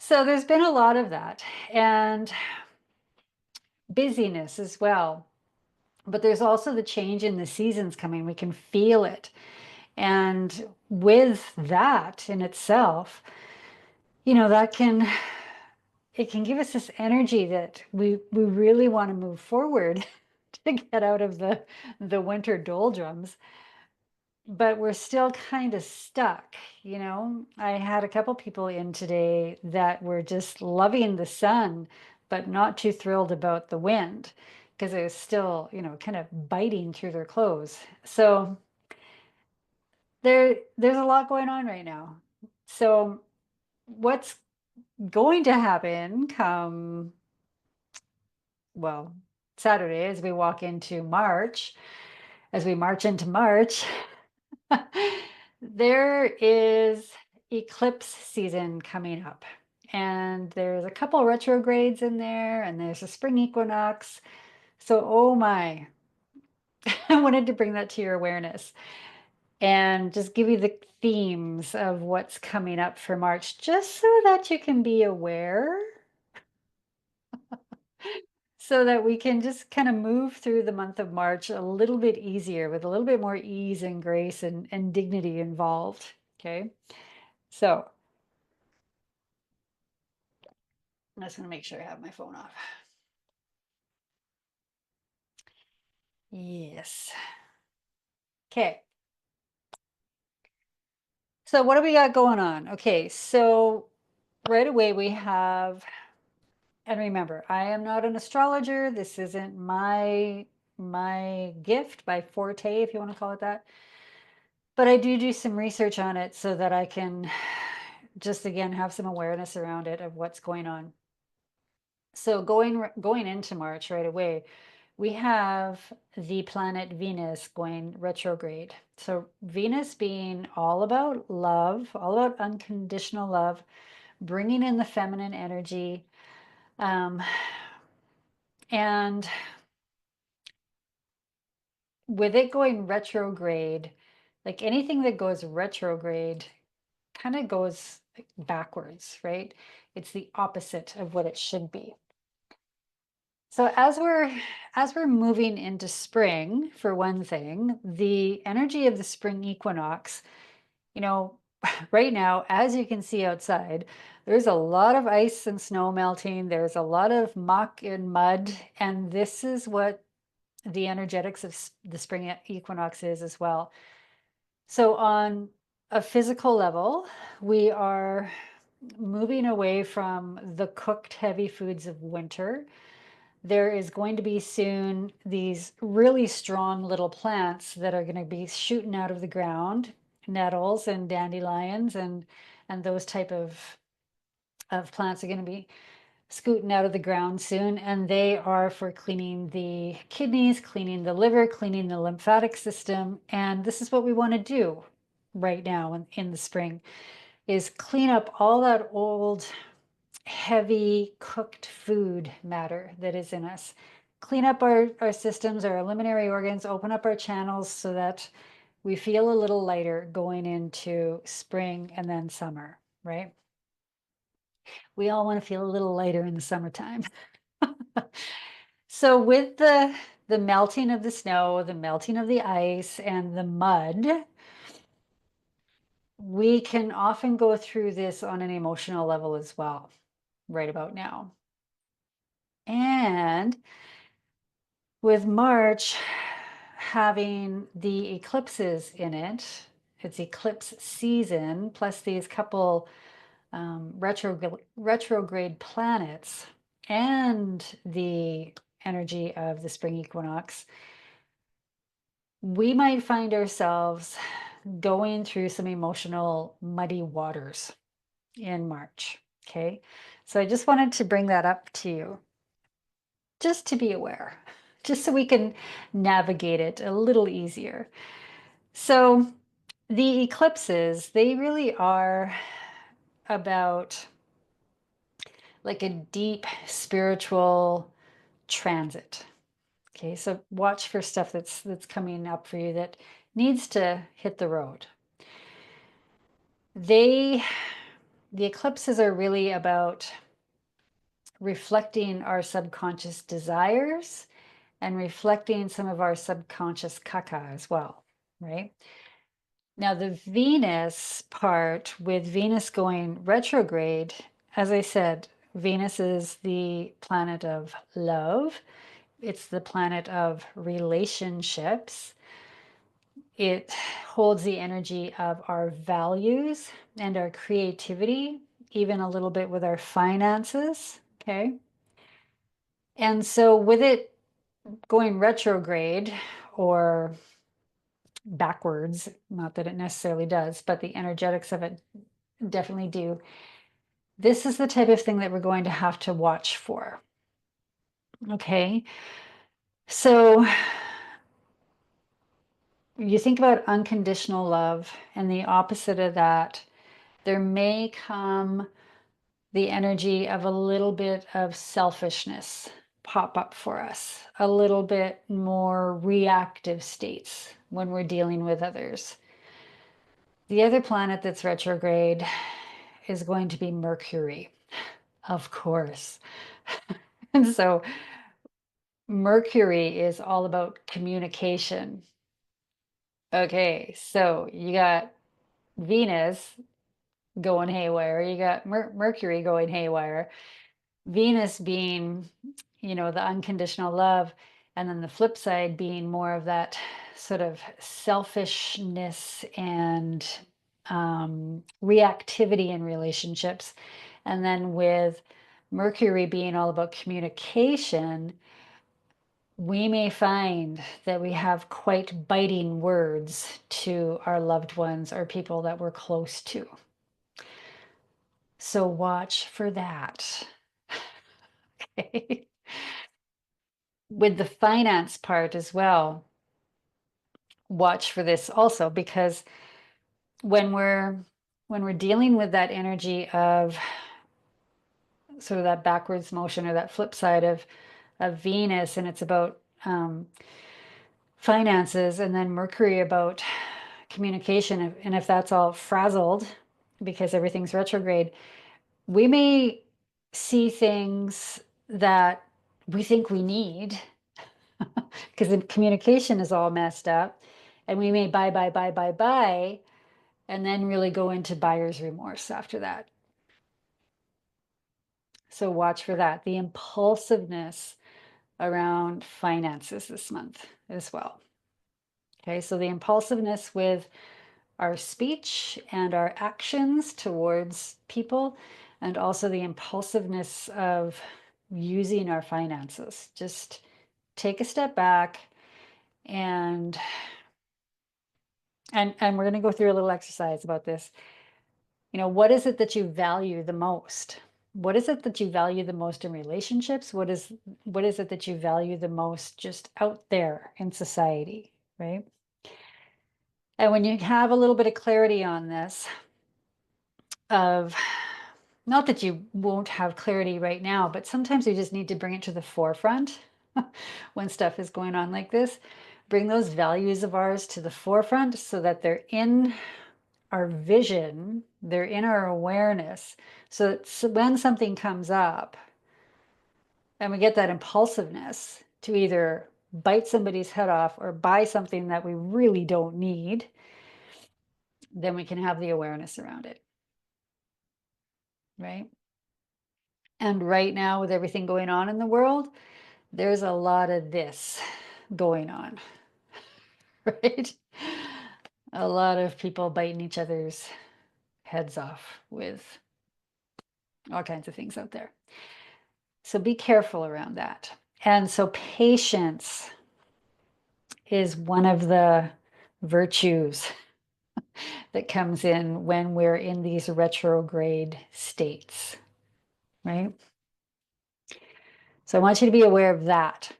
So there's been a lot of that and busyness as well. But there's also the change in the seasons coming. We can feel it. And with that in itself, that it can give us this energy that we really want to move forward to get out of the winter doldrums, but we're still kind of stuck. I had a couple people in today that were just loving the sun, but not too thrilled about the wind because it was still, kind of biting through their clothes. So there's a lot going on right now. So what's going to happen come, well, Saturday as we walk into March, as we march into March, there is eclipse season coming up. And there's a couple retrogrades in there, and there's a spring equinox. So, oh my, I wanted to bring that to your awareness and just give you the themes of what's coming up for March, just so that you can be aware, so that we can just kind of move through the month of March a little bit easier with a little bit more ease and grace and dignity involved. Okay. So I'm just going to make sure I have my phone off. Yes. Okay. So what do we got going on? Okay. So right away we have, and remember, I am not an astrologer. This isn't my gift, my forte, if you want to call it that. But I do some research on it so that I can just again have some awareness around it of what's going on. So going into March right away, we have the planet Venus going retrograde. So Venus being all about love, all about unconditional love, bringing in the feminine energy, and with it going retrograde, like anything that goes retrograde kind of goes backwards, right? It's the opposite of what it should be. So as we're moving into spring, for one thing, the energy of the spring equinox, you know, right now, as you can see outside, there's a lot of ice and snow melting. There's a lot of muck and mud, and this is what the energetics of the spring equinox is as well. So on a physical level, we are moving away from the cooked heavy foods of winter. There is going to be soon these really strong little plants that are going to be shooting out of the ground, nettles and dandelions and those type of plants are going to be scooting out of the ground soon, and they are for cleaning the kidneys, cleaning the liver, cleaning the lymphatic system. And this is what we want to do right now in the spring, is clean up all that old heavy cooked food matter that is in us. Clean up our systems, our alimentary organs, open up our channels so that we feel a little lighter going into spring and then summer, right? We all want to feel a little lighter in the summertime. So with the melting of the snow, the melting of the ice and the mud, we can often go through this on an emotional level as well, right about now. And with March having the eclipses in it, it's eclipse season, plus these couple retrograde planets and the energy of the spring equinox, we might find ourselves going through some emotional muddy waters in March. Okay. So I just wanted to bring that up to you, just to be aware, just so we can navigate it a little easier. So the eclipses, they really are about like a deep spiritual transit. Okay, so watch for stuff that's coming up for you that needs to hit the road. They the eclipses are really about reflecting our subconscious desires and reflecting some of our subconscious caca as well, right? Now, the Venus part, with Venus going retrograde, as I said, Venus is the planet of love. It's the planet of relationships. It holds the energy of our values and our creativity, even a little bit with our finances. Okay. And so, with it going retrograde or backwards, not that it necessarily does, but the energetics of it definitely do. This is the type of thing that we're going to have to watch for. Okay. So, you think about unconditional love, and the opposite of that, there may come the energy of a little bit of selfishness pop up for us, a little bit more reactive states when we're dealing with others. The other planet that's retrograde is going to be Mercury, of course. And so Mercury is all about communication. Okay, so you got Venus going haywire, you got Mercury going haywire. Venus being, the unconditional love, and then the flip side being more of that sort of selfishness and reactivity in relationships. And then with Mercury being all about communication, we may find that we have quite biting words to our loved ones or people that we're close to. So watch for that. Okay. With the finance part as well, watch for this also, because when we're dealing with that energy of sort of that backwards motion or that flip side of Venus, and it's about finances, and then Mercury about communication, and if that's all frazzled because everything's retrograde, we may see things that we think we need because the communication is all messed up, and we may buy, and then really go into buyer's remorse after that. So watch for that. The impulsiveness around finances this month as well. Okay, so the impulsiveness with our speech and our actions towards people, and also the impulsiveness of using our finances. Just take a step back, and we're going to go through a little exercise about this. What is it that you value the most? What is it that you value the most in relationships? What is it that you value the most just out there in society, right? And when you have a little bit of clarity on this, of not that you won't have clarity right now, but sometimes you just need to bring it to the forefront when stuff is going on like this. Bring those values of ours to the forefront so that they're in our vision, they're in our awareness. So that when something comes up and we get that impulsiveness to either bite somebody's head off or buy something that we really don't need, then we can have the awareness around it, right? And right now, with everything going on in the world, there's a lot of this going on, right? A lot of people biting each other's heads off with all kinds of things out there. So be careful around that. And so patience is one of the virtues that comes in when we're in these retrograde states, right? So I want you to be aware of that.